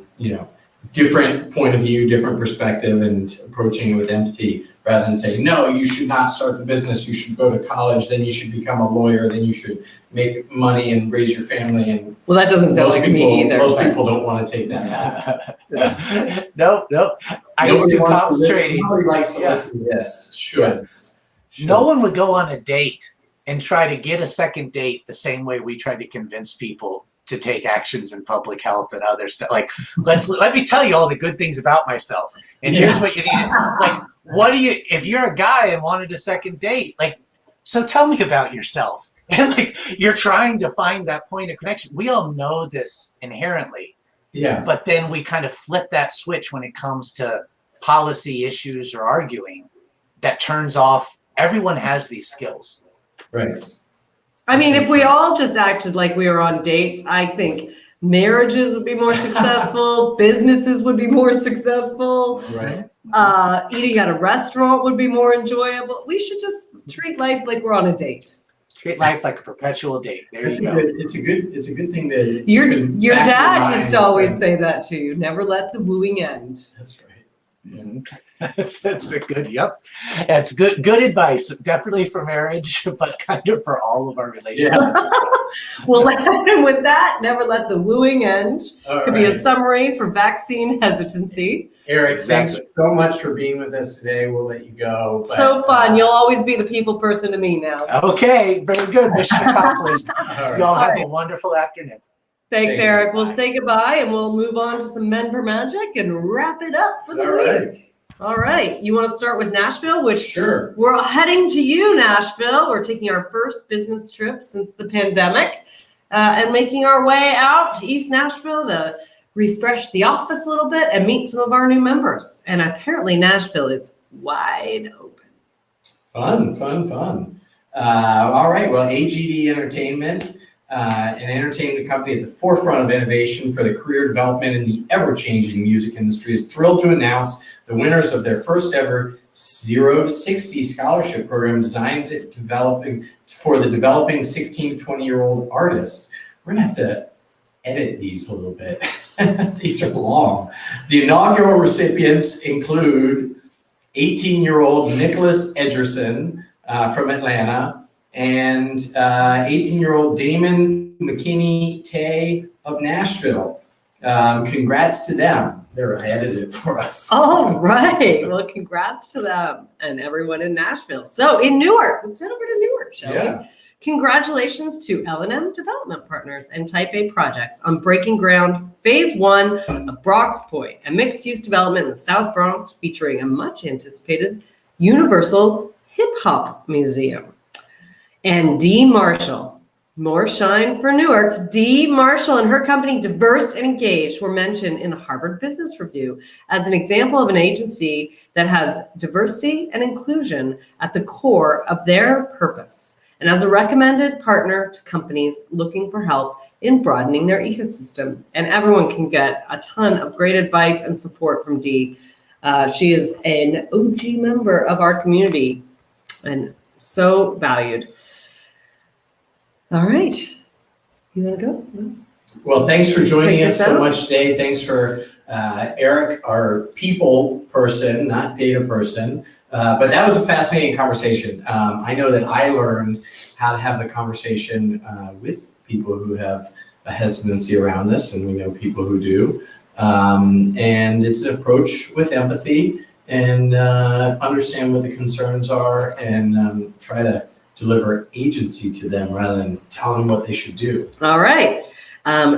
different point of view, different perspective, and approaching it with empathy rather than saying, no, you should not start the business. You should go to college, then you should become a lawyer, then you should make money and raise your family. And
well, that doesn't sound like me either.
Most people don't want to take that path.
Nope. I used to do college trading.
Nobody likes to listen to this. Should.
No one would go on a date and try to get a second date the same way we tried to convince people to take actions in public health and other stuff. Like, let me tell you all the good things about myself. And here's what you need. Like, if you're a guy and wanted a second date, like, so tell me about yourself. And like, you're trying to find that point of connection. We all know this inherently. Yeah. But then we kind of flip that switch when it comes to policy issues or arguing that turns off. Everyone has these skills.
Right.
I mean, if we all just acted like we were on dates, I think marriages would be more successful, businesses would be more successful,
right?
Eating at a restaurant would be more enjoyable. We should just treat life like we're on a date.
Treat life like a perpetual date. It's
a good thing that
your dad used to always say that to you. Never let the wooing end.
That's right.
Mm-hmm. That's a good. Yep, that's good advice. Definitely for marriage, but kind of for all of our relationships.
Yeah. Well, with that, never let the wooing end. Could be a summary for vaccine hesitancy.
Eric, thanks so much for being with us today. We'll let you go. But,
so fun. You'll always be the people person to me now.
Okay, very good. Mission accomplished. Y'all have a wonderful afternoon.
Thanks, Eric. We'll say goodbye and we'll move on to some Men Per Magic and wrap it up for the week. All right. You want to start with Nashville?
Sure.
We're heading to you, Nashville. We're taking our first business trip since the pandemic and making our way out to East Nashville to refresh the office a little bit and meet some of our new members. And apparently Nashville is wide open.
Fun. All right. Well, AGD Entertainment, an entertainment company at the forefront of innovation for the career development in the ever-changing music industry, is thrilled to announce the winners of their first ever 0 to 60 scholarship program designed for the developing 16 to 20-year-old artist. We're going to have to edit these a little bit. These are long. The inaugural recipients include 18-year-old Nicholas Edgerson from Atlanta, and 18-year-old Damon McKinney-Tay of Nashville. Congrats to them. They're edited for us.
All right. Well, congrats to them and everyone in Nashville. So in Newark, let's head over to Newark, shall we? Congratulations to L&M Development Partners and Type A Projects on breaking ground Phase 1 of Bronx Point, a mixed-use development in the South Bronx featuring a much-anticipated Universal Hip-Hop Museum. And Dee Marshall, more shine for Newark. Dee Marshall and her company, Diverse and Engaged, were mentioned in the Harvard Business Review as an example of an agency that has diversity and inclusion at the core of their purpose, and as a recommended partner to companies looking for help in broadening their ecosystem. And everyone can get a ton of great advice and support from Dee She is an OG member of our community and so valued. All right. You want to go? No?
Well, thanks for joining
Take
us
us
so
out.
much today. Thanks for Eric, our people person, not data person. But that was a fascinating conversation. I know that I learned how to have the conversation with people who have a hesitancy around this, and we know people who do. And it's an approach with empathy and understand what the concerns are and try to deliver agency to them rather than telling them what they should do.
All right.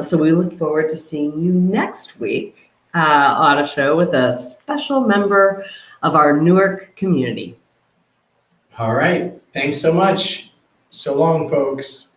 So we look forward to seeing you next week on a show with a special member of our Newark community.
All right. Thanks so much. So long, folks.